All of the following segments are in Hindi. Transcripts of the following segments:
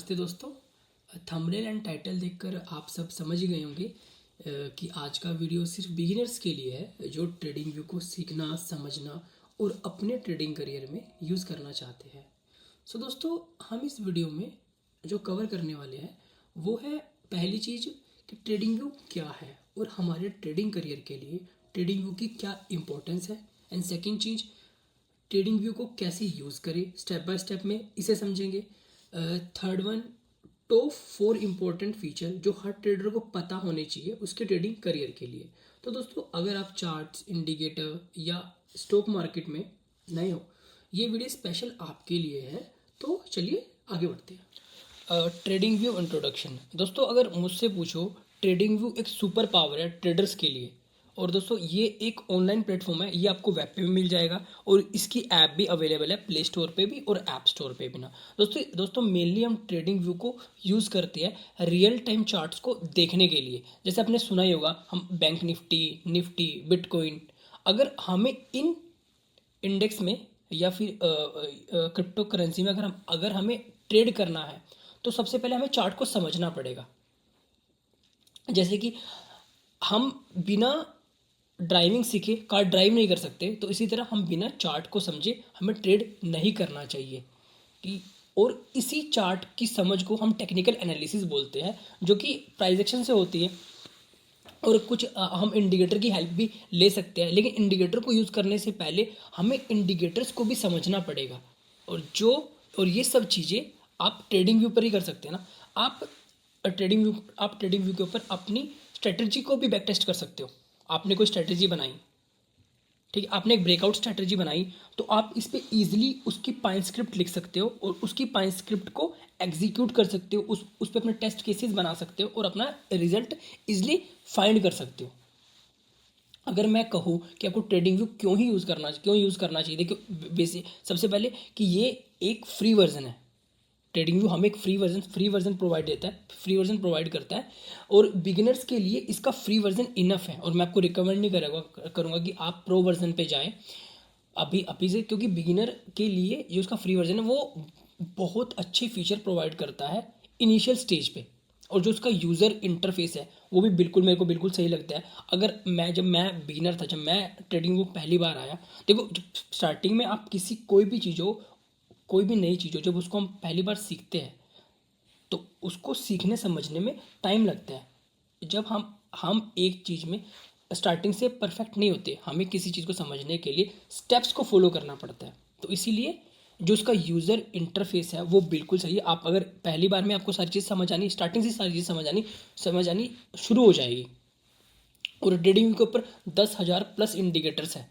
नमस्ते दोस्तों। थंबनेल एंड टाइटल देखकर आप सब समझ ही गए होंगे कि आज का वीडियो सिर्फ बिगिनर्स के लिए है जो ट्रेडिंग व्यू को सीखना, समझना और अपने ट्रेडिंग करियर में यूज़ करना चाहते हैं। सो दोस्तों, हम इस वीडियो में जो कवर करने वाले हैं वो है पहली चीज़ कि ट्रेडिंग व्यू क्या है और हमारे ट्रेडिंग करियर के लिए ट्रेडिंग व्यू की क्या इम्पोर्टेंस है। And second cheese, trading view को कैसे यूज़ करें, स्टेप बाय स्टेप में इसे समझेंगे। Third one, top 4 important feature जो हर ट्रेडर को पता होने चाहिए उसके ट्रेडिंग करियर के लिए। तो दोस्तों, अगर आप चार्ट्स, इंडिकेटर या स्टॉक मार्केट में नए हो, ये वीडियो स्पेशल आपके लिए है। तो चलिए आगे बढ़ते हैं। Trading view introduction. दोस्तों, अगर मुझसे पूछो, ट्रेडिंग व्यू एक सुपर पावर है ट्रेडर्स के लिए। और दोस्तों, ये एक ऑनलाइन प्लेटफॉर्म है, ये आपको वेब पे भी मिल जाएगा और इसकी ऐप भी अवेलेबल है प्ले स्टोर पे भी और ऐप स्टोर पे भी ना। दोस्तों मेनली हम ट्रेडिंग व्यू को यूज़ करते हैं रियल टाइम चार्ट्स को देखने के लिए। जैसे आपने सुना ही होगा, हम बैंक निफ्टी बिटकॉइन, अगर हमें इन इंडेक्स में या फिर क्रिप्टो करेंसी में अगर हमें ट्रेड करना है तो सबसे पहले हमें चार्ट को समझना पड़ेगा। जैसे कि हम बिना ड्राइविंग सीखे कार ड्राइव नहीं कर सकते, तो इसी तरह हम बिना चार्ट को समझे हमें ट्रेड नहीं करना चाहिए कि और इसी चार्ट की समझ को हम टेक्निकल एनालिसिस बोलते हैं, जो कि प्राइस एक्शन से होती है। और कुछ हम इंडिकेटर की हेल्प भी ले सकते हैं, लेकिन इंडिकेटर को यूज़ करने से पहले हमें इंडिकेटर्स को भी समझना पड़ेगा। और ये सब चीज़ें आप ट्रेडिंग व्यू पर ही कर सकते हैं ना। आप ट्रेडिंग व्यू के ऊपर अपनी स्ट्रेटजी को भी बैक टेस्ट कर सकते हो। आपने कोई स्ट्रेटजी बनाई, ठीक है, आपने एक ब्रेकआउट स्ट्रेटजी बनाई, तो आप इस पर ईजिली उसकी पाइन स्क्रिप्ट लिख सकते हो और उसकी पाइन स्क्रिप्ट को एग्जीक्यूट कर सकते हो, उस पर अपने टेस्ट केसेस बना सकते हो और अपना रिजल्ट ईजिली फाइंड कर सकते हो। अगर मैं कहूँ कि आपको ट्रेडिंग व्यू क्यों यूज़ करना चाहिए, देखिए बेसिक सबसे पहले कि ये एक फ्री वर्जन है। ट्रेडिंग व्यू हमें एक फ्री वर्जन प्रोवाइड करता है और बिगिनर्स के लिए इसका फ्री वर्जन इनफ है। और मैं आपको रिकमेंड नहीं करूँगा कि आप प्रो वर्जन पे जाएं अभी से, क्योंकि बिगिनर के लिए जो उसका फ्री वर्जन है वो बहुत अच्छे फीचर प्रोवाइड करता है इनिशियल स्टेज पे। और जो उसका यूज़र इंटरफेस है वो भी मेरे को बिल्कुल सही लगता है। जब मैं बिगिनर था, जब मैं ट्रेडिंग व्यू पहली बार आया, देखो स्टार्टिंग में आप कोई भी नई चीज़ हो जब उसको हम पहली बार सीखते हैं तो उसको सीखने समझने में टाइम लगता है। जब हम एक चीज़ में स्टार्टिंग से परफेक्ट नहीं होते, हमें किसी चीज़ को समझने के लिए स्टेप्स को फॉलो करना पड़ता है। तो इसीलिए जो उसका यूज़र इंटरफेस है वो बिल्कुल सही है। आप अगर पहली बार में आपको सारी चीज़ समझ आनी, स्टार्टिंग से सारी चीज़ समझ आनी शुरू हो जाएगी। और ट्रेडिंग के ऊपर 10,000 प्लस इंडिकेटर्स है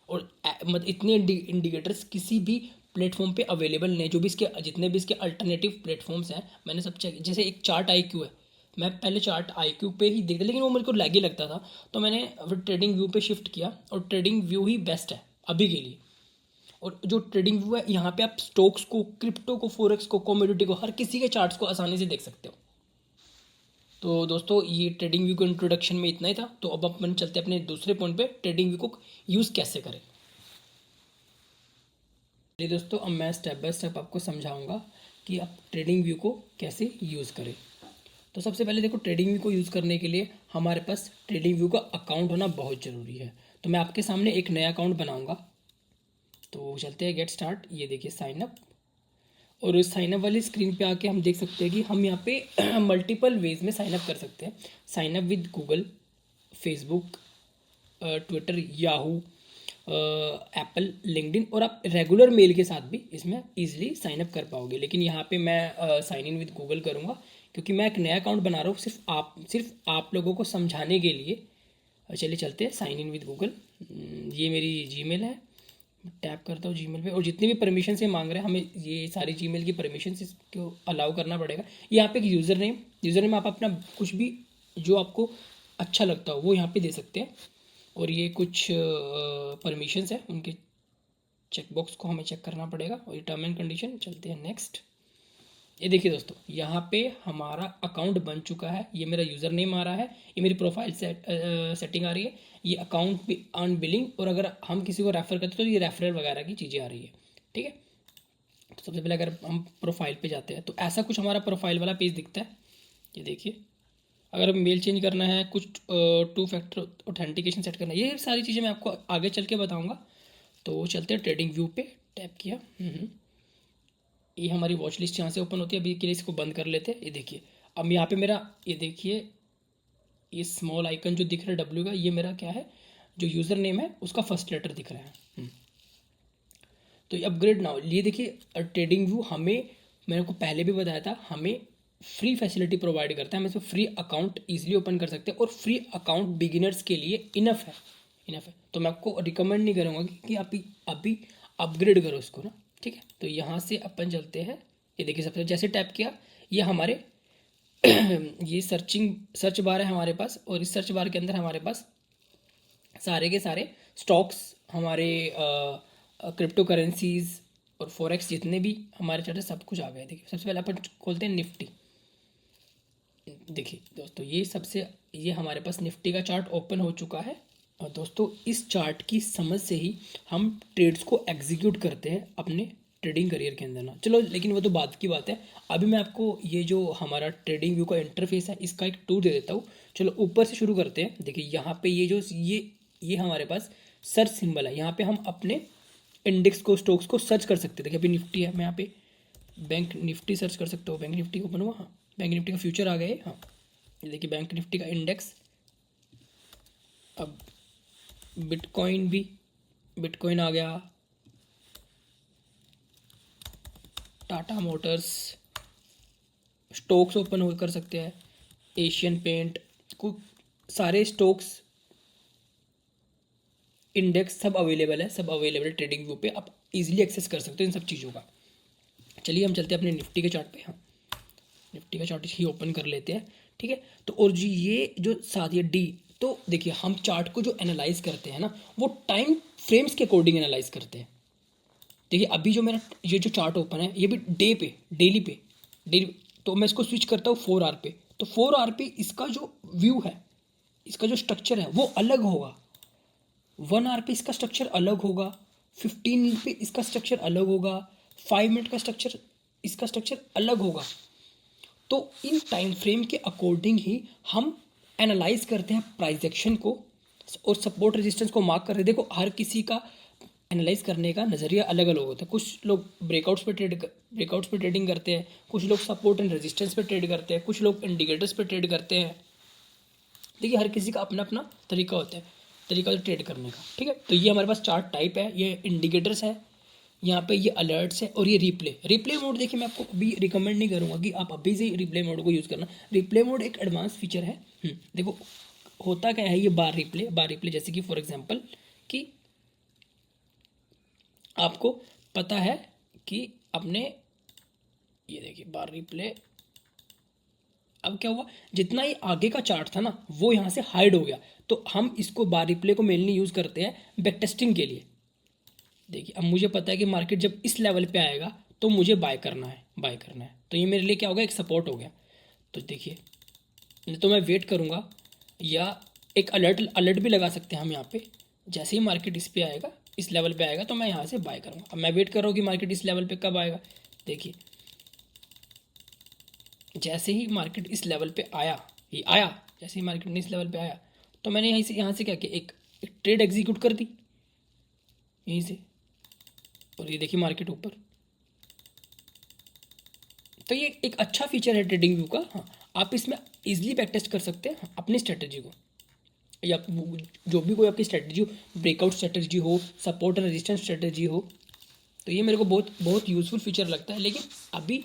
और मतलब इतने इंडिकेटर्स किसी भी प्लेटफॉर्म पे अवेलेबल नहीं। जितने भी इसके अल्टरनेटिव प्लेटफॉर्म्स हैं, मैंने सब चेक। जैसे एक चार्ट आईक्यू है, मैं पहले चार्ट आईक्यू पे ही देखता, लेकिन वो मेरे को लैगी लगता था, तो मैंने फिर ट्रेडिंग व्यू पे शिफ्ट किया और ट्रेडिंग व्यू ही बेस्ट है अभी के लिए। और जो ट्रेडिंग व्यू है, यहाँ पे आप स्टॉक्स को, क्रिप्टो को, फोरेक्स को, कमोडिटी को, हर किसी के चार्ट्स को आसानी से देख सकते हो। तो दोस्तों, ये ट्रेडिंग व्यू को इंट्रोडक्शन में इतना ही था। तो अब अपन चलते हैं अपने दूसरे पॉइंट पे, ट्रेडिंग व्यू को यूज़ कैसे करें। चलिए दोस्तों, अब मैं स्टेप बाय स्टेप आपको समझाऊंगा कि आप ट्रेडिंग व्यू को कैसे यूज़ करें। तो सबसे पहले देखो, ट्रेडिंग व्यू को यूज़ करने के लिए हमारे पास ट्रेडिंग व्यू का अकाउंट होना बहुत ज़रूरी है। तो मैं आपके सामने एक नया अकाउंट बनाऊंगा। तो चलते हैं, गेट स्टार्ट। ये देखिए साइन अप। और इस साइनअप वाली स्क्रीन पे आके हम देख सकते हैं कि हम यहाँ पे मल्टीपल वेज में साइनअप कर सकते हैं। Sign up with Google, Facebook, Twitter, Yahoo, Apple, LinkedIn, और आप रेगुलर मेल के साथ भी इसमें ईजिली साइनअप कर पाओगे। लेकिन यहाँ पे मैं साइन इन विद गूगल करूँगा, क्योंकि मैं एक नया अकाउंट बना रहा हूँ सिर्फ आप लोगों को समझाने के लिए। चलिए चलते हैं, साइन इन विद गूगल। ये मेरी जीमेल है, टैप करता हूँ जीमेल पे, और जितनी भी परमिशन से मांग रहे हैं हमें ये सारी जीमेल की परमिशन इसको अलाउ करना पड़ेगा। यहाँ पे एक यूज़र नेम आप अपना कुछ भी जो आपको अच्छा लगता हो वो यहाँ पे दे सकते हैं। और ये कुछ परमिशंस है, उनके चेकबॉक्स को हमें चेक करना पड़ेगा। और ये टर्म एंड कंडीशन। चलते हैं नेक्स्ट। ये देखिए दोस्तों, यहाँ पे हमारा अकाउंट बन चुका है। ये मेरा यूज़र नेम आ रहा है, ये मेरी प्रोफाइल सेटिंग आ रही है, ये अकाउंट भी अर्न बिलिंग, और अगर हम किसी को रेफ़र करते हैं तो ये रेफरल वगैरह की चीज़ें आ रही है। ठीक है, तो सबसे पहले अगर हम प्रोफाइल पे जाते हैं तो ऐसा कुछ हमारा प्रोफाइल वाला पेज दिखता है। ये देखिए, अगर हम मेल चेंज करना है, कुछ 2 फैक्टर ऑथेंटिकेशन सेट करना है, ये सारी चीज़ें मैं आपको आगे चल के बताऊँगा। तो चलते हैं ट्रेडिंग व्यू पे, टैप किया। ये हमारी वॉच लिस्ट यहाँ से ओपन होती है। अभी के लिए इसको बंद कर लेते हैं। ये देखिए, अब यहाँ पे मेरा, ये देखिए, ये स्मॉल आइकन जो दिख रहा है डब्ल्यू का, ये मेरा क्या है, जो यूज़र नेम है उसका फर्स्ट लेटर दिख रहा है। तो ये अपग्रेड नाउ, ये देखिए ट्रेडिंग व्यू हमें, मैंने को पहले भी बताया था, हमें फ्री फैसिलिटी प्रोवाइड करता है। हम इसमें फ्री अकाउंट ईजिली ओपन कर सकते हैं और फ्री अकाउंट बिगिनर्स के लिए इनफ है, इनफ है। तो मैं आपको रिकमेंड नहीं करूँगा कि अभी अपग्रेड करो इसको ना, ठीक है। तो यहाँ से अपन चलते हैं। ये देखिए, सबसे जैसे टैप किया, ये हमारे ये सर्च बार है हमारे पास, और इस सर्च बार के अंदर हमारे पास सारे के सारे स्टॉक्स, हमारे क्रिप्टो करेंसीज और फॉरेक्स जितने भी हमारे चार्ट है सब कुछ आ गए। देखिए, सबसे पहले अपन खोलते हैं निफ्टी। देखिए दोस्तों, ये हमारे पास निफ्टी का चार्ट ओपन हो चुका है। और दोस्तों, इस चार्ट की समझ से ही हम ट्रेड्स को एग्जीक्यूट करते हैं अपने ट्रेडिंग करियर के अंदर ना। चलो, लेकिन वो तो बात की बात है। अभी मैं आपको ये जो हमारा ट्रेडिंग व्यू का इंटरफेस है, इसका एक टूर दे देता हूँ। चलो ऊपर से शुरू करते हैं। देखिए, यहाँ पे ये हमारे पास सर्च सिंबल है। यहाँ पे हम अपने इंडेक्स को, स्टॉक्स को सर्च कर सकते हैं। देखिए, अभी निफ्टी है, मैं यहाँ पे बैंक निफ्टी सर्च कर सकता हूँ। बैंक निफ्टी ओपन हुआ, हाँ, बैंक निफ्टी का फ्यूचर आ गए, हाँ। ये देखिए, बैंक निफ्टी का इंडेक्स। अब बिटकॉइन आ गया, टाटा मोटर्स, स्टॉक्स ओपन हो कर सकते हैं, एशियन पेंट, कुछ सारे स्टॉक्स, इंडेक्स सब अवेलेबल है, सब अवेलेबल है ट्रेडिंग व्यू पे। आप इजीली एक्सेस कर सकते हो इन सब चीज़ों का। चलिए हम चलते हैं अपने निफ्टी के चार्ट पे। हाँ, निफ्टी का चार्ट ही ओपन कर लेते हैं, ठीक है। तो और जी, ये जो साथ ये डी, तो देखिए, हम चार्ट को जो एनालाइज करते हैं ना, वो टाइम फ्रेम्स के अकॉर्डिंग एनालाइज करते हैं। देखिए, अभी जो मेरा ये जो चार्ट ओपन है, ये भी डेली, तो मैं इसको स्विच करता हूँ 4 आवर पे। तो 4 आवर पे इसका जो व्यू है, इसका जो स्ट्रक्चर है वो अलग होगा। 1 आवर पे इसका स्ट्रक्चर अलग होगा, 15 मिनट पे इसका स्ट्रक्चर अलग होगा, 5 मिनट का स्ट्रक्चर, इसका स्ट्रक्चर अलग होगा। तो इन टाइम फ्रेम के अकॉर्डिंग ही हम एनालाइज करते हैं प्राइस एक्शन को और सपोर्ट रेजिस्टेंस को मार्क करते हैं। देखो, हर किसी का एनालाइज करने का नज़रिया अलग अलग होता है। कुछ लोग ब्रेकआउट्स पे ट्रेडिंग करते हैं, कुछ लोग सपोर्ट एंड रेजिस्टेंस पे ट्रेड करते हैं, कुछ लोग इंडिकेटर्स पे ट्रेड करते हैं। देखिए, हर किसी का अपना अपना तरीका होता है, तरीका ट्रेड करने का, ठीक है। तो ये हमारे पास चार्ट टाइप है, ये इंडिकेटर्स है, यहाँ पे ये अलर्ट्स है, और ये रिप्ले मोड। देखिए, मैं आपको अभी रिकमेंड नहीं करूँगा कि आप अभी से रिप्ले मोड को यूज़ करना। रिप्ले मोड एक एडवांस फीचर है। देखो, होता क्या है, ये बार रिप्ले जैसे कि फॉर एग्जांपल कि आपको पता है कि अपने, ये देखिए बार रिप्ले, अब क्या हुआ, जितना ये आगे का चार्ट था ना, वो यहाँ से हाइड हो गया। तो हम इसको बार रिप्ले को मेनली यूज़ करते हैं बैक टेस्टिंग के लिए। देखिए, अब मुझे पता है कि मार्केट जब इस लेवल पे आएगा तो मुझे बाय करना है। तो ये मेरे लिए क्या होगा, एक सपोर्ट हो गया। तो देखिए, नहीं तो मैं वेट करूँगा, या एक अलर्ट भी लगा सकते हैं हम यहाँ पे। जैसे ही मार्केट इस पे आएगा, इस लेवल पे आएगा, तो मैं यहाँ से बाय करूँगा। अब मैं वेट कर रहा हूँ कि मार्केट इस लेवल पे कब आएगा। देखिए, जैसे ही मार्केट इस लेवल पे आया, जैसे ही मार्केट ने इस लेवल पे आया, तो मैंने यहाँ से क्या किया, एक ट्रेड एग्जीक्यूट कर दी यहीं से। और ये देखिए, मार्केट ऊपर। तो ये एक अच्छा फीचर है ट्रेडिंग व्यू का। हाँ, आप इसमें इजीली बैक टेस्ट कर सकते हैं अपनी स्ट्रेटजी को, या जो भी कोई आपकी स्ट्रेटजी हो, ब्रेकआउट स्ट्रेटजी हो, सपोर्ट एंड रेजिस्टेंस स्ट्रेटजी हो। तो ये मेरे को बहुत बहुत यूज़फुल फीचर लगता है। लेकिन अभी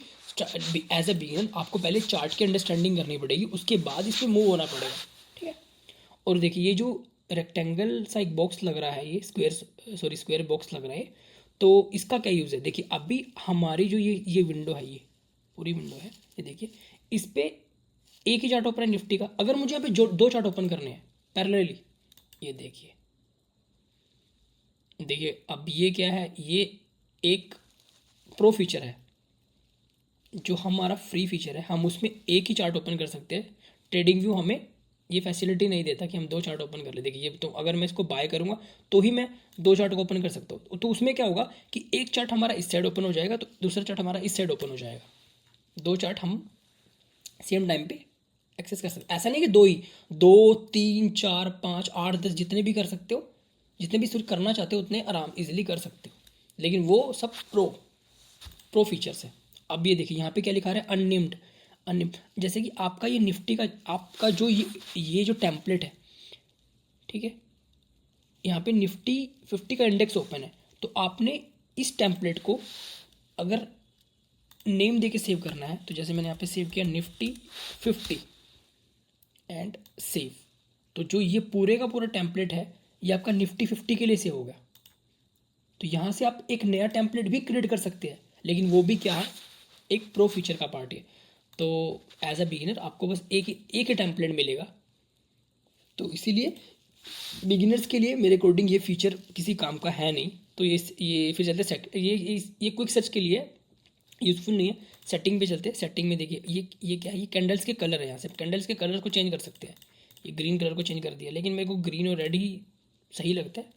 एज अ बिगिनर आपको पहले चार्ट की अंडरस्टैंडिंग करनी पड़ेगी, उसके बाद इस पर मूव होना पड़ेगा, ठीक है। और देखिए, ये जो रेक्टेंगल सा एक बॉक्स लग रहा है, ये स्क्वायर बॉक्स लग रहा है, तो इसका क्या यूज़ है। देखिए, अभी हमारी जो ये विंडो है, ये पूरी विंडो है, ये देखिए, इस पर एक ही चार्ट ओपन है निफ्टी का। अगर मुझे यहाँ पे जो 2 चार्ट ओपन करने हैं पैरेलली, ये देखिए, अब ये क्या है, ये एक प्रो फीचर है, जो हमारा फ्री फीचर है। हम उसमें एक ही चार्ट ओपन कर सकते हैं। ट्रेडिंग व्यू हमें ये फैसिलिटी नहीं देता कि हम 2 चार्ट ओपन कर ले। देखिए ये तो अगर मैं इसको बाय करूँगा तो ही मैं 2 चार्ट को ओपन कर सकता हूँ। तो उसमें क्या होगा कि एक चार्ट हमारा इस साइड ओपन हो जाएगा तो दूसरा चार्ट हमारा इस साइड ओपन हो जाएगा। 2 चार्ट हम सेम टाइम पे एक्सेस कर सकते। ऐसा नहीं कि 2 ही, 2 3 4 5 8 10 जितने भी कर सकते हो, जितने भी सिर्फ करना चाहते हो उतने आराम इजीली कर सकते हो। लेकिन वो सब प्रो फीचर्स है। अब ये देखिए यहाँ पे क्या लिखा है, अननेम्ड। अननेम्ड जैसे कि आपका ये निफ्टी का आपका जो ये जो टेम्पलेट है, ठीक है, यहाँ पे निफ्टी 50 का इंडेक्स ओपन है। तो आपने इस टेम्पलेट को अगर नेम दे के सेव करना है तो जैसे मैंने यहाँ पे सेव किया निफ्टी 50 एंड सेव, तो जो ये पूरे का पूरा टेम्पलेट है ये आपका निफ्टी 50 के लिए सेव होगा। तो यहाँ से आप एक नया टेम्पलेट भी क्रिएट कर सकते हैं, लेकिन वो भी क्या है, एक प्रो फीचर का पार्ट है। तो एज अ बिगिनर आपको बस एक ही टेम्पलेट मिलेगा। तो इसीलिए बिगिनर्स के लिए मेरे अकॉर्डिंग ये फीचर किसी काम का है नहीं। तो ये फिर चलते सेट ये क्विक सर्च के लिए यूज़फुल नहीं है। सेटिंग पे चलते हैं। सेटिंग में देखिए ये क्या है, ये कैंडल्स के कलर है। यहाँ से कैंडल्स के कलर को चेंज कर सकते हैं। ये ग्रीन कलर को चेंज कर दिया, लेकिन मेरे को ग्रीन और रेड ही सही लगता है।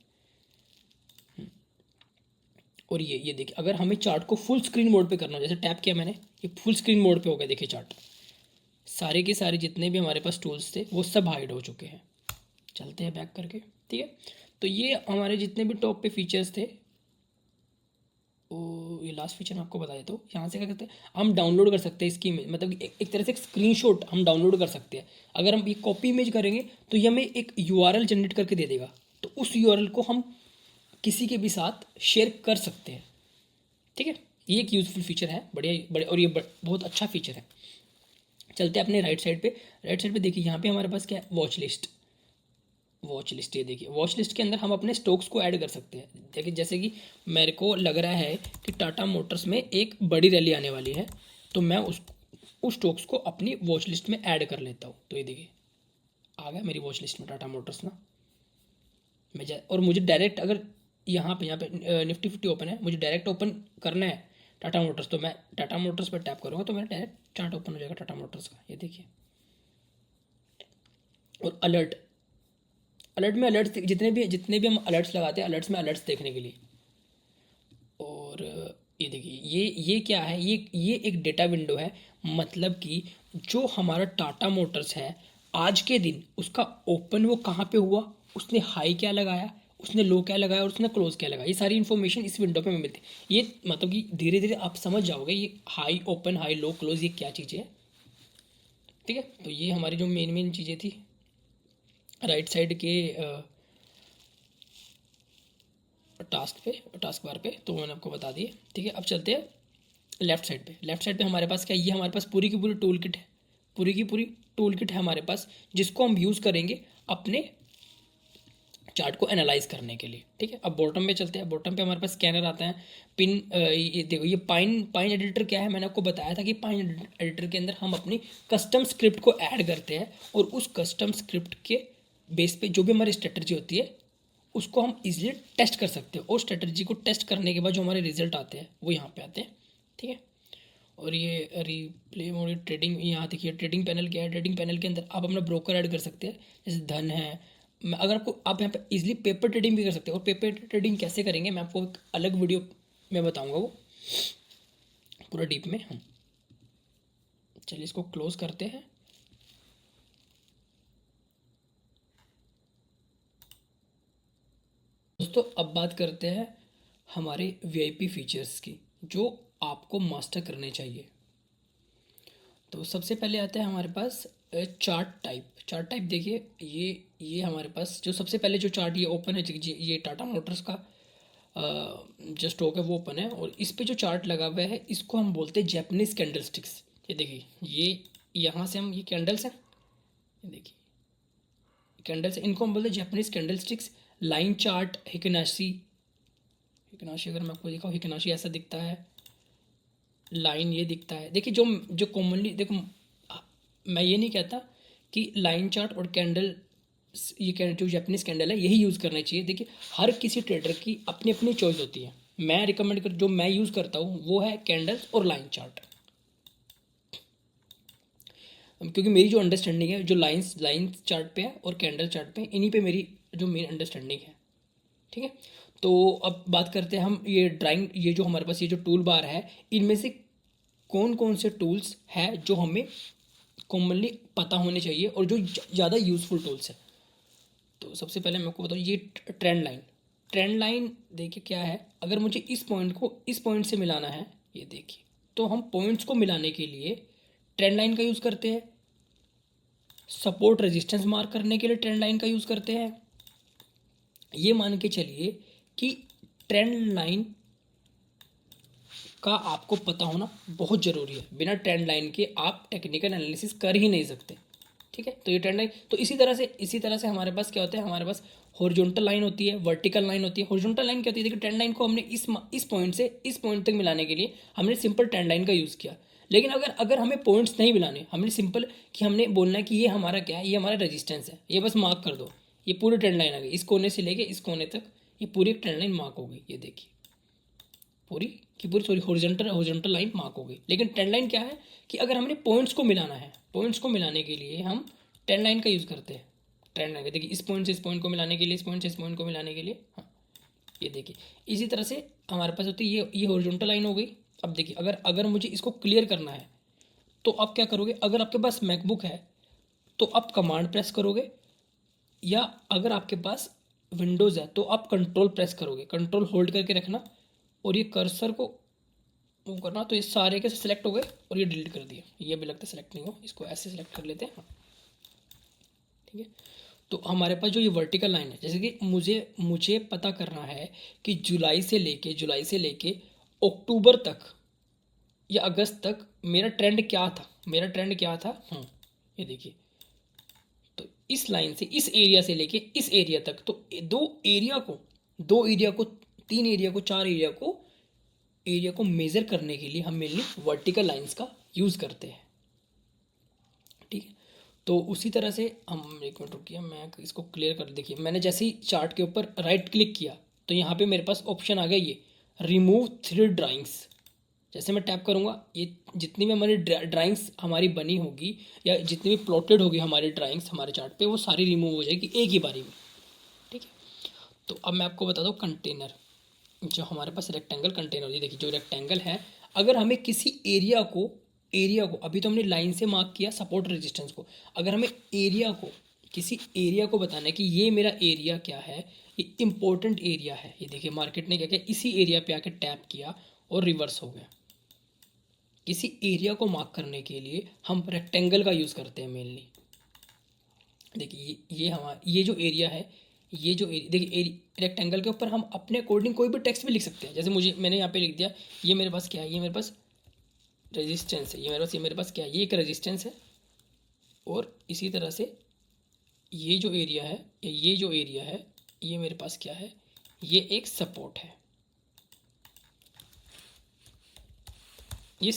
और ये देखिए अगर हमें चार्ट को फुल स्क्रीन मोड पे करना हो, जैसे टैप किया मैंने, ये फुल स्क्रीन मोड पे हो गया। देखिए चार्ट सारे के सारे जितने भी हमारे पास टूल्स थे वो सब हाइड हो चुके हैं। चलते हैं बैक करके, ठीक है। तो ये हमारे जितने भी टॉप पे फीचर्स थे, वो ये लास्ट फीचर मैं आपको बता देता हूँ। यहाँ से क्या करते हैं, हम डाउनलोड कर सकते हैं इसकी इमेज, मतलब एक तरह से एक स्क्रीनशॉट हम डाउनलोड कर सकते हैं। अगर हम ये कॉपी इमेज करेंगे तो ये हमें एक यूआरएल जनरेट करके दे देगा। तो उस यूआरएल को हम किसी के भी साथ शेयर कर सकते हैं, ठीक है। ये एक यूज़फुल फीचर है, बढ़िया और ये बहुत अच्छा फीचर है। चलते हैं अपने राइट साइड पे। राइट साइड पे देखिए यहाँ पे हमारे पास क्या है, वॉच लिस्ट। वॉच लिस्ट, ये देखिए वॉच लिस्ट के अंदर हम अपने स्टॉक्स को ऐड कर सकते हैं। देखिए जैसे कि मेरे को लग रहा है कि टाटा मोटर्स में एक बड़ी रैली आने वाली है, तो मैं उस स्टॉक्स को अपनी वॉच लिस्ट में ऐड कर लेता हूँ। तो ये देखिए आ गया मेरी वॉच लिस्ट में टाटा मोटर्स ना। और मुझे डायरेक्ट अगर यहाँ पे निफ्टी 50 ओपन है, मुझे डायरेक्ट ओपन करना है टाटा मोटर्स, तो मैं टाटा मोटर्स पर टैप करूँगा तो मेरा डायरेक्ट चार्ट ओपन हो जाएगा टाटा मोटर्स का। ये देखिए। और अलर्ट में अलर्ट्स जितने भी हम अलर्ट्स लगाते हैं, अलर्ट्स में अलर्ट्स देखने के लिए। और ये देखिए ये क्या है, ये एक डेटा विंडो है। मतलब कि जो हमारा टाटा मोटर्स है आज के दिन उसका ओपन वो कहाँ पे हुआ, उसने हाई क्या लगाया, उसने लो क्या लगाया और उसने क्लोज क्या लगाया, ये सारी इन्फॉर्मेशन इस विंडो पे मिलती है। ये मतलब कि धीरे धीरे आप समझ जाओगे ये high open high low close ये क्या चीज़ें हैं, ठीक है। तो ये हमारी जो मेन चीज़ें थी राइट साइड के टास्क बार पे, तो मैंने आपको बता दिए, ठीक है। अब चलते हैं लेफ्ट साइड पे। लेफ्ट साइड पे हमारे पास क्या है, ये हमारे पास पूरी की पूरी टूल किट है। पूरी की पूरी टूल किट है हमारे पास, जिसको हम यूज़ करेंगे अपने चार्ट को एनालाइज करने के लिए, ठीक है। अब बॉटम में चलते हैं। बॉटम पे हमारे पास स्कैनर आता है। ये देखो ये पाइन एडिटर क्या है, मैंने आपको बताया था कि पाइन एडिटर के अंदर हम अपनी कस्टम स्क्रिप्ट को ऐड करते हैं और उस कस्टम स्क्रिप्ट के बेस पे जो भी हमारी स्ट्रेटजी होती है उसको हम इजीली टेस्ट कर सकते हैं। और स्ट्रेटजी को टेस्ट करने के बाद जो हमारे रिजल्ट आते हैं वो यहाँ पे आते हैं, ठीक है। और ये रिप्ले मोड ट्रेडिंग, यहाँ देखिए ट्रेडिंग पैनल क्या है। ट्रेडिंग पैनल के अंदर आप अपना ब्रोकर ऐड कर सकते हैं, जैसे धन है। अगर आपको आप यहाँ पे इजीली पेपर ट्रेडिंग भी कर सकते हो। और पेपर ट्रेडिंग कैसे करेंगे मैं आपको एक अलग वीडियो में बताऊंगा, वो पूरा डीप में। हम चलिए इसको क्लोज करते हैं। दोस्तों अब बात करते हैं हमारे वीआईपी फीचर्स की जो आपको मास्टर करने चाहिए। तो सबसे पहले आता है हमारे पास चार्ट टाइप देखिए ये हमारे पास जो सबसे पहले जो चार्ट ये ओपन है, ये टाटा मोटर्स का जो स्टॉक है वो ओपन है। और इस पे जो चार्ट लगा हुआ है इसको हम बोलते हैं जैपनीज कैंडल स्टिक्स। ये देखिए ये यहाँ से हम ये कैंडल्स हैं, ये देखिए कैंडल्स, इनको हम बोलते हैं Japanese candlesticks. Line chart हिकनाशी अगर मैं आपको दिखाऊँ, हिकनाशी ऐसा दिखता है, लाइन ये दिखता है। देखिए जो कॉमनली देखो, मैं ये नहीं कहता कि लाइन चार्ट और कैंडल ये जो जापानीज कैंडल है यही यूज़ करना चाहिए। देखिए हर किसी ट्रेडर की अपनी अपनी चॉइस होती है। मैं रिकमेंड जो मैं यूज़ करता हूँ वो है कैंडल्स और लाइन चार्ट। क्योंकि मेरी जो अंडरस्टैंडिंग है जो लाइन चार्ट पे है और कैंडल चार्ट पे है, इन्हीं पे मेरी जो मेन अंडरस्टैंडिंग है। ठीक है, तो अब बात करते हैं हम ये ड्राइंग, ये जो हमारे पास ये जो टूल बार है, इनमें से कौन कौन से टूल्स हैं जो हमें कॉमनली पता होने चाहिए और जो ज़्यादा यूज़फुल टूल्स है। तो सबसे पहले मैं आपको बताऊँ ये ट्रेंड लाइन देखिए क्या है। अगर मुझे इस पॉइंट को इस पॉइंट से मिलाना है, ये देखिए, तो हम पॉइंट्स को मिलाने के लिए ट्रेंड लाइन का यूज़ करते हैं। सपोर्ट रेजिस्टेंस मार्क करने के लिए ट्रेंड लाइन का यूज़ करते हैं। ये मान के चलिए कि ट्रेंड लाइन का आपको पता होना बहुत ज़रूरी है। बिना ट्रेंड लाइन के आप टेक्निकल एनालिसिस कर ही नहीं सकते। ठीक है, तो ये ट्रेंड लाइन, तो इसी तरह से हमारे पास क्या होता है, हमारे पास हॉरिजॉन्टल लाइन होती है, वर्टिकल लाइन होती है। हॉरिजॉन्टल लाइन क्या होती है, देखिए ट्रेंड लाइन को हमने इस पॉइंट से इस पॉइंट तक मिलाने के लिए हमने सिंपल ट्रेंड लाइन का यूज़ किया। लेकिन अगर अगर हमें पॉइंट्स नहीं मिलाने, हमने सिंपल कि हमने बोलना है कि ये हमारा क्या है, ये हमारा रेजिस्टेंस है, ये बस मार्क कर दो, ये पूरी ट्रेंड लाइन आ गई, इस कोने से लेके इस कोने तक ये पूरी ट्रेंड लाइन मार्क हो गई। ये देखिए पूरी की पूरी, सॉरी, हॉरिजॉन्टल लाइन मार्क हो गई। लेकिन ट्रेंड लाइन क्या है कि अगर हमने पॉइंट्स को मिलाना है, पॉइंट्स को मिलाने के लिए हम ट्रेंड लाइन का यूज़ करते हैं। ट्रेंड लाइन देखिए, इस पॉइंट से इस पॉइंट को मिलाने के लिए, इस पॉइंट से इस पॉइंट को मिलाने के लिए, हाँ ये देखिए। इसी तरह से हमारे पास होती है ये हॉरिजॉन्टल लाइन हो गई। अब देखिए अगर अगर मुझे इसको क्लियर करना है तो आप क्या करोगे, अगर आपके पास मैकबुक है तो आप कमांड प्रेस करोगे, या अगर आपके पास विंडोज़ है तो आप कंट्रोल प्रेस करोगे, कंट्रोल होल्ड करके रखना और ये कर्सर को मूव करना। तो ये सारे के सिलेक्ट हो गए और ये डिलीट कर दिए। ये भी लगता है सिलेक्ट नहीं हो, इसको ऐसे सिलेक्ट कर लेते हैं। ठीक है, तो हमारे पास जो ये वर्टिकल लाइन है, जैसे कि मुझे पता करना है कि जुलाई से लेके अक्टूबर तक या अगस्त तक मेरा ट्रेंड क्या था। ये देखिए, तो इस लाइन से इस एरिया से लेके इस एरिया तक, तो दो एरिया को तीन एरिया को चार एरिया को मेजर करने के लिए हम मेनली वर्टिकल लाइंस का यूज़ करते हैं। ठीक है, तो उसी तरह से हम, एक मिनट रुकिए मैं इसको क्लियर कर, देखिए मैंने जैसे ही चार्ट के ऊपर राइट क्लिक किया तो यहाँ पे मेरे पास ऑप्शन आ गया ये रिमूव 3 ड्राइंग्स। जैसे मैं टैप करूँगा, ये जितनी भी हमारी ड्राइंग्स हमारी बनी होगी या जितनी भी प्लॉटेड होगी हमारी ड्राइंग्स हमारे चार्ट पे, वो सारी रिमूव हो जाएगी एक ही बारी में। ठीक है, तो अब मैं आपको बता दूँ कंटेनर, जो हमारे पास रेक्टेंगल कंटेनर, ये देखिए जो रेक्टेंगल है, अगर हमें किसी एरिया को अभी तो हमने लाइन से मार्क किया सपोर्ट रेजिस्टेंस को, अगर हमें किसी एरिया को बताना है कि ये मेरा एरिया क्या है, ये इंपॉर्टेंट एरिया है, ये देखिए मार्केट ने क्या किया, इसी एरिया पे आके टैप किया और रिवर्स हो गया। किसी एरिया को मार्क करने के लिए हम रेक्टेंगल का यूज़ करते हैं मेनली। देखिए ये हमारा ये जो एरिया है, देखिए रेक्टेंगल के ऊपर हम अपने अकॉर्डिंग कोई भी टेक्स्ट भी लिख सकते हैं। जैसे मैंने यहाँ पे लिख दिया, ये मेरे पास क्या है, ये मेरे पास रेजिस्टेंस है, ये मेरे पास क्या है, ये एक रेजिस्टेंस है। और इसी तरह से ये जो एरिया है ये मेरे पास क्या है, ये एक सपोर्ट है, ये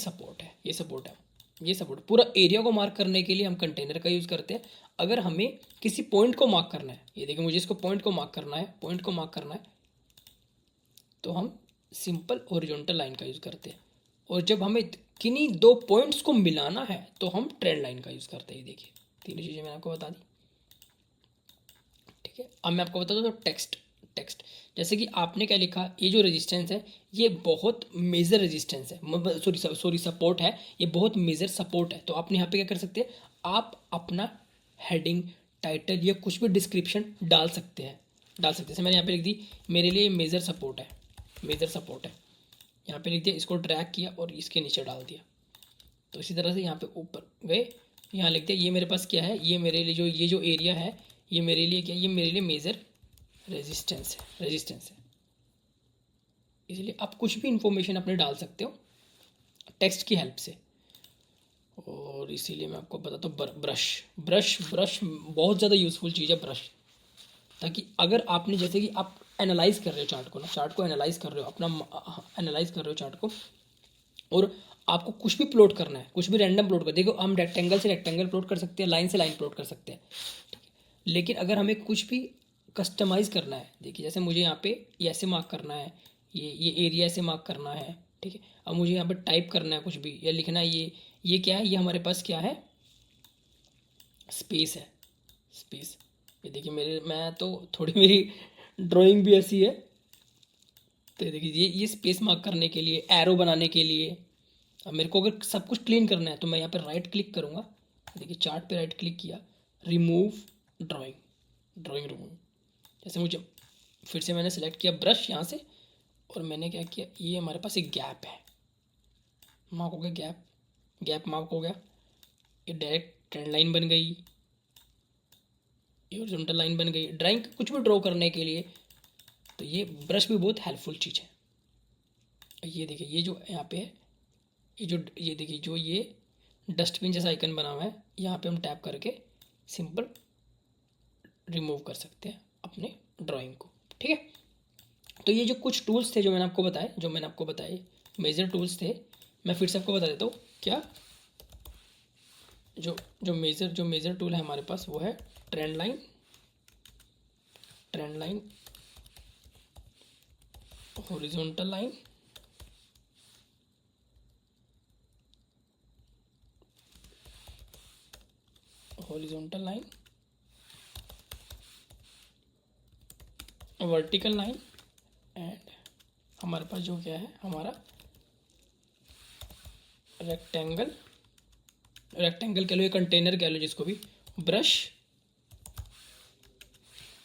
सपोर्ट पूरा एरिया को मार्क करने के लिए हम कंटेनर का यूज़ करते हैं। अगर हमें किसी पॉइंट को मार्क करना है, ये देखिए मुझे इसको पॉइंट को मार्क करना है तो हम सिंपल हॉरिजॉन्टल लाइन का यूज़ करते हैं। और जब हमें किन्हीं दो पॉइंट्स को मिलाना है तो हम ट्रेंड लाइन का यूज़ करते हैं। देखिए तीनों चीज़ें मैंने आपको बता दी। ठीक है, अब मैं आपको बता दूँ तो टेक्स्ट जैसे कि आपने क्या लिखा, ये जो रेजिस्टेंस है ये बहुत मेजर रेजिस्टेंस है, सॉरी सपोर्ट है, ये बहुत मेजर सपोर्ट है। तो आपने यहाँ पे क्या कर सकते हैं, आप अपना हेडिंग, टाइटल या कुछ भी डिस्क्रिप्शन डाल सकते हैं। जैसे मैंने यहाँ पे लिख दी, मेरे लिए मेजर सपोर्ट है, यहाँ पे लिख दिया, इसको ड्रैग किया और इसके नीचे डाल दिया। तो इसी तरह से यहाँ पे ऊपर गए, यहाँ लिख दिया, ये मेरे पास क्या है, ये मेरे लिए ये जो एरिया है, ये मेरे लिए क्या है, ये मेरे लिए मेजर रेजिस्टेंस है। इसलिए आप कुछ भी इंफॉर्मेशन अपने डाल सकते हो टेक्स्ट की हेल्प से। और इसीलिए मैं आपको बताता हूँ ब्रश बहुत ज़्यादा यूज़फुल चीज़ है ब्रश। ताकि अगर आपने, जैसे कि आप एनालाइज कर रहे हो चार्ट को एनालाइज कर रहे हो, एनालाइज कर रहे हो चार्ट को, और आपको कुछ भी प्लॉट करना है, कुछ भी रैंडम प्लॉट कर, देखो हम रेक्टेंगल से रेक्टेंगल प्लॉट कर सकते हैं, लाइन से लाइन प्लॉट कर सकते हैं। लेकिन अगर हमें कुछ भी कस्टमाइज़ करना है, देखिए जैसे मुझे यहाँ पे ये ऐसे मार्क करना है, ये एरिया ऐसे मार्क करना है। ठीक है, अब मुझे यहाँ पे टाइप करना है कुछ भी या लिखना है, ये क्या है, ये हमारे पास क्या है, स्पेस है, स्पेस। ये देखिए मैं तो थोड़ी मेरी ड्राइंग भी ऐसी है। तो ये देखिए ये स्पेस मार्क करने के लिए, एरो बनाने के लिए। अब मेरे को अगर सब कुछ क्लीन करना है तो मैं यहाँ पे राइट क्लिक करूँगा। देखिए चार्ट पे राइट क्लिक किया, रिमूव ड्राइंग, ड्राइंग रिमूव। जैसे मुझे फिर से मैंने सेलेक्ट किया ब्रश यहाँ से, और मैंने क्या किया, ये हमारे पास एक गैप है, मार्क हो गया गैप, गैप मार्क हो गया। ये डायरेक्ट ट्रेंड लाइन बन गई, ये हॉरिजॉन्टल लाइन बन गई। ड्राइंग कुछ भी ड्रॉ करने के लिए तो ये ब्रश भी बहुत हेल्पफुल चीज़ है। ये देखिए ये जो यहाँ पे है, ये देखिए जो ये डस्टबिन जैसा आइकन बना हुआ है, यहाँ पे हम टैप करके सिंपल रिमूव कर सकते हैं अपने ड्राइंग को। ठीक है, तो ये जो कुछ टूल्स थे जो मैंने आपको बताए मेजर टूल्स थे, मैं फिर से आपको बता देता हूँ। क्या जो मेजर टूल है हमारे पास वो है trend line, horizontal line, vertical line, and हमारे पास जो क्या है हमारा रेक्टेंगल कह लो या कंटेनर कह लो जिसको भी, ब्रश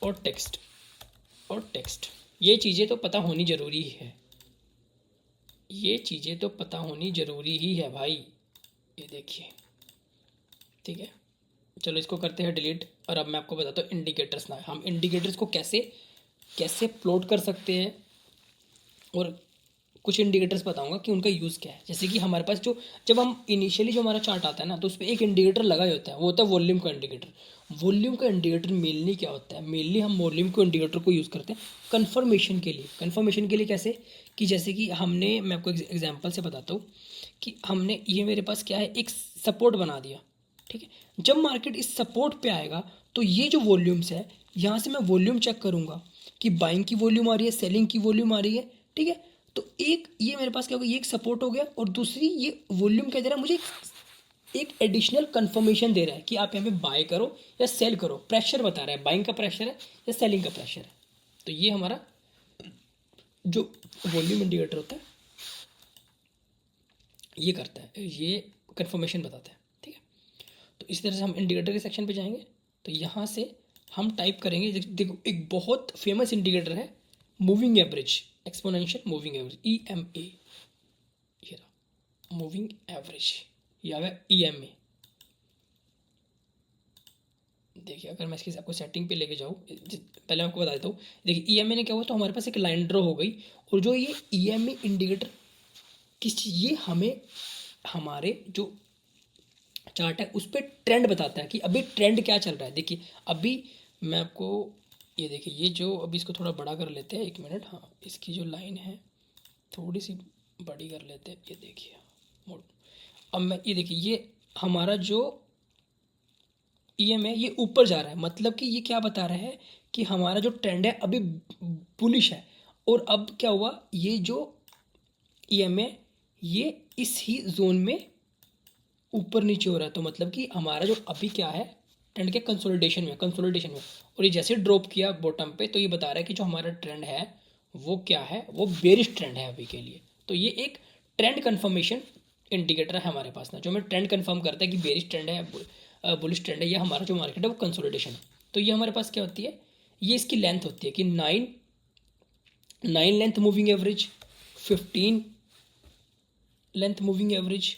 और टेक्स्ट। ये चीज़ें तो पता होनी ज़रूरी है, ये चीज़ें तो पता होनी ज़रूरी ही है भाई। ये देखिए, ठीक है, चलो इसको करते हैं डिलीट। और अब मैं आपको बताता हूँ इंडिकेटर्स ना, हम इंडिकेटर्स को कैसे प्लॉट कर सकते हैं, और कुछ इंडिकेटर्स बताऊंगा कि उनका यूज़ क्या है। जैसे कि हमारे पास जब हम इनिशियली जो हमारा चार्ट आता है ना, तो उस पर एक इंडिकेटर लगा ही होता है, वो होता है वॉल्यूम का इंडिकेटर। वॉल्यूम का इंडिकेटर मेनली क्या होता है, मेनली हम वॉल्यूम को इंडिकेटर को यूज़ करते हैं कन्फर्मेशन के लिए। कन्फर्मेशन के लिए कैसे, कि जैसे कि मैं आपको एग्जाम्पल से बताता हूँ कि हमने ये मेरे पास क्या है, एक सपोर्ट बना दिया। ठीक है, जब मार्केट इस सपोर्ट पे आएगा तो ये जो वॉल्यूम्स है, यहाँ से मैं वॉल्यूम चेक करूँगा कि बाइंग की वॉल्यूम आ रही है, सेलिंग की वॉल्यूम आ रही है। ठीक है, तो एक ये मेरे पास क्या होगा, ये एक सपोर्ट हो गया, और दूसरी ये वॉल्यूम क्या दे रहा है मुझे, एक एडिशनल कंफर्मेशन दे रहा है कि आप यहाँ पे बाय करो या सेल करो। प्रेशर बता रहा है, बाइंग का प्रेशर है या सेलिंग का प्रेशर है। तो ये हमारा जो वॉल्यूम इंडिकेटर होता है ये करता है, ये कंफर्मेशन बताता है। ठीक है, तो इस तरह से हम इंडिकेटर के सेक्शन पे जाएंगे, तो यहाँ से हम टाइप करेंगे। देखो एक बहुत फेमस इंडिकेटर है moving average, exponential moving average, EMA। ये रहा मूविंग एवरेज, ये आ गया EMA। देखिए अगर मैं इसकी आपको सेटिंग पे लेके जाऊँ, पहले मैं आपको बता देता हूँ। देखिए EMA ने क्या हुआ, तो हमारे पास एक लाइन ड्रॉ हो गई, और जो ये EMA इंडिकेटर ये हमें हमारे जो चार्ट है उस पर ट्रेंड बताता है कि अभी ट्रेंड क्या चल रहा है। देखिए अभी मैं आपको ये देखिए, ये जो अभी इसको थोड़ा बड़ा कर लेते हैं, 1 मिनट। हाँ, इसकी जो लाइन है थोड़ी सी बड़ी कर लेते हैं। ये देखिए मोड, अब मैं ये देखिए, ये हमारा जो EM है ये ऊपर जा रहा है, मतलब कि ये क्या बता रहा है कि हमारा जो ट्रेंड है अभी बुलिश है। और अब क्या हुआ, ये जो EM है ये इस ही जोन में ऊपर नीचे हो रहा है, तो मतलब कि हमारा जो अभी क्या है ट्रेंड के कंसोलिडेशन में। और ये जैसे ड्रॉप किया बॉटम पे, तो ये बता रहा है कि जो हमारा ट्रेंड है वो क्या है, वो बेरिश ट्रेंड है अभी के लिए। तो ये एक ट्रेंड कंफर्मेशन इंडिकेटर है हमारे पास ना, जो हमें ट्रेंड कंफर्म करता है कि बेरिश ट्रेंड है, बुलिश ट्रेंड है, या हमारा जो मार्केट है वो कंसोलिडेशन है। तो ये हमारे पास क्या होती है, ये इसकी लेंथ होती है कि 9 length moving average, 15 length moving average.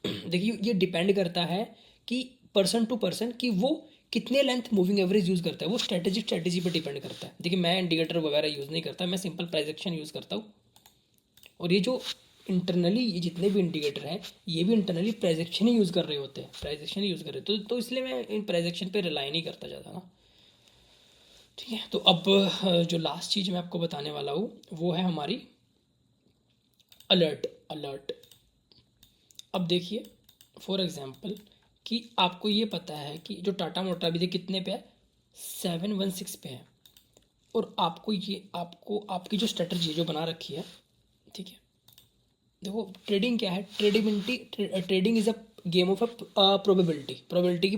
देखिए ये डिपेंड करता है कि पर्सन टू पर्सन कि वो कितने लेंथ मूविंग एवरेज यूज़ करता है, वो स्ट्रेटेजी पर डिपेंड करता है। देखिए मैं इंडिकेटर वगैरह यूज़ नहीं करता, मैं सिंपल प्राइस एक्शन यूज़ करता हूँ। और ये जो इंटरनली ये जितने भी इंडिकेटर हैं ये भी इंटरनली प्राइस एक्शन ही यूज़ कर रहे होते हैं, तो इसलिए मैं इन प्राइस एक्शन पर रिलाई नहीं करता ज़्यादा ना। ठीक है, तो अब जो लास्ट चीज़ मैं आपको बताने वाला हूँ वो है हमारी अलर्ट। अब देखिए फॉर एग्जांपल कि आपको ये पता है कि जो टाटा मोटर अभी देखिए कितने पे है, 716 पे है। और आपको आपकी जो स्ट्रेटजी जो बना रखी है, ठीक है, देखो ट्रेडिंग क्या है, trading is a game of a probability की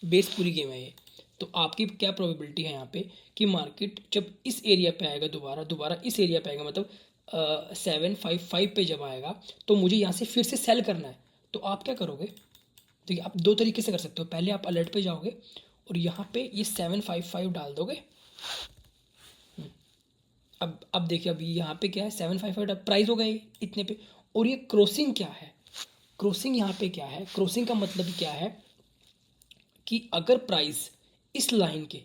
बेस पूरी गेम है ये। तो आपकी क्या प्रोबेबिलिटी है यहाँ पे कि मार्केट जब इस एरिया पे आएगा, दोबारा इस एरिया पे आएगा, मतलब 755 पे जब आएगा तो मुझे यहाँ से फिर से सेल करना है। तो आप क्या करोगे, देखिए आप दो तरीके से कर सकते हो। पहले आप अलर्ट पे जाओगे और यहाँ पे ये 755 डाल दोगे। अब देखिए अभी यहाँ पे क्या है, 755 प्राइस हो गई इतने पे। और ये क्रॉसिंग क्या है, क्रॉसिंग यहाँ पे क्या है, क्रॉसिंग का मतलब क्या है कि अगर प्राइस इस लाइन के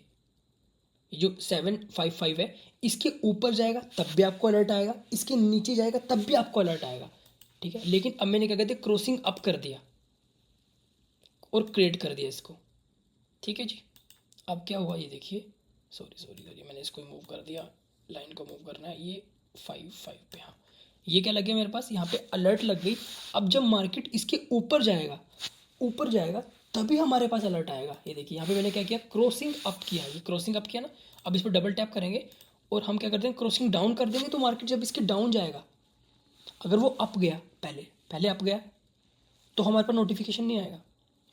जो 755 है इसके ऊपर जाएगा तब भी आपको अलर्ट आएगा, इसके नीचे जाएगा तब भी आपको अलर्ट आएगा, ठीक है। लेकिन अब मैंने क्या कहते हैं, क्रॉसिंग अप कर दिया और क्रिएट कर दिया इसको, ठीक है जी। अब क्या हुआ ये देखिए, सॉरी मैंने इसको मूव कर दिया, लाइन को मूव करना है, ये 55 पे, हाँ ये क्या लग गया मेरे पास, यहाँ पे अलर्ट लग गई। अब जब मार्केट इसके ऊपर जाएगा तभी हमारे पास अलर्ट आएगा। ये देखिए यहाँ पे मैंने क्या किया, क्रॉसिंग अप किया, ये क्रॉसिंग अप किया ना। अब इस पर डबल टैप करेंगे और हम क्या करते हैं, क्रॉसिंग डाउन कर देंगे। तो मार्केट जब इसके डाउन जाएगा, अगर वो अप गया, पहले अप गया तो हमारे पास नोटिफिकेशन नहीं आएगा,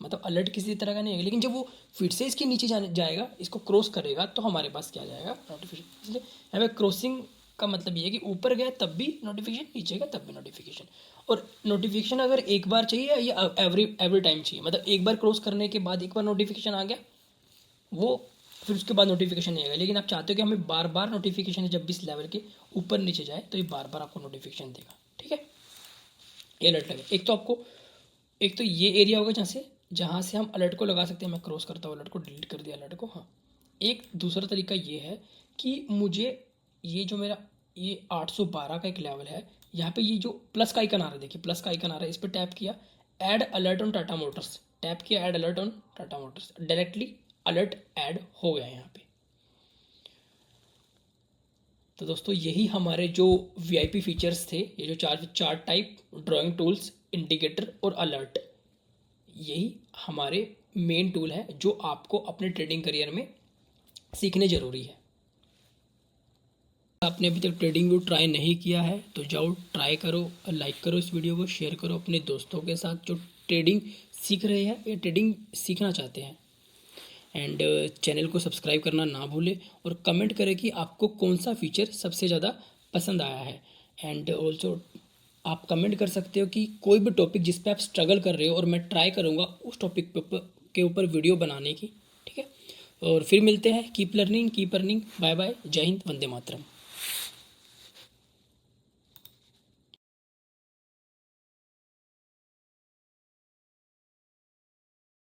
मतलब अलर्ट किसी तरह का नहीं आएगा। लेकिन जब वो फिर से इसके नीचे जाएगा, इसको क्रॉस करेगा, तो हमारे पास क्या जाएगा, नोटिफिकेशन। इसलिए यहाँ पे क्रॉसिंग का मतलब ये है कि ऊपर गया तब भी नोटिफिकेशन, नीचे गया तब भी नोटिफिकेशन। और नोटिफिकेशन अगर एक बार चाहिए या एवरी टाइम चाहिए, मतलब एक बार क्रॉस करने के बाद एक बार नोटिफिकेशन आ गया वो, फिर उसके बाद नोटिफिकेशन नहीं आएगा। लेकिन आप चाहते हो कि हमें बार बार नोटिफिकेशन, जब भी इस लेवल के ऊपर नीचे जाए तो ये बार बार आपको नोटिफिकेशन देगा, ठीक है। ये अलर्ट लगे, एक तो ये एरिया होगा जहाँ से हम अलर्ट को लगा सकते हैं। मैं क्रॉस करता हूँ अलर्ट को, डिलीट कर दिया अलर्ट को, हाँ। एक दूसरा तरीका ये है कि मुझे ये जो मेरा ये 812 का एक लेवल है, यहाँ पे ये जो प्लस का आइकन आ रहा है, देखिए प्लस का आइकन आ रहा है, इस पर टैप किया, add alert on Tata Motors, tap किया add alert on Tata Motors, directly alert add हो गया यहाँ पे। तो दोस्तों यही हमारे जो वीआईपी फीचर्स थे, ये जो चार टाइप, ड्राइंग टूल्स, इंडिकेटर और अलर्ट, यही हमारे मेन टूल है जो आपको अपने ट्रेडिंग करियर में सीखने ज़रूरी है। आपने अभी तक ट्रेडिंग व्यू ट्राई नहीं किया है तो जाओ ट्राई करो, लाइक करो इस वीडियो को, शेयर करो अपने दोस्तों के साथ जो ट्रेडिंग सीख रहे हैं या ट्रेडिंग सीखना चाहते हैं। एंड चैनल को सब्सक्राइब करना ना भूलें और कमेंट करें कि आपको कौन सा फीचर सबसे ज़्यादा पसंद आया है। एंड ऑल्सो आप कमेंट कर सकते हो कि कोई भी टॉपिक जिस पे आप स्ट्रगल कर रहे हो और मैं ट्राई करूँगा उस टॉपिक के ऊपर वीडियो बनाने की, ठीक है। और फिर मिलते हैं, keep learning keep earning, bye bye, जय हिंद, वंदे मातरम।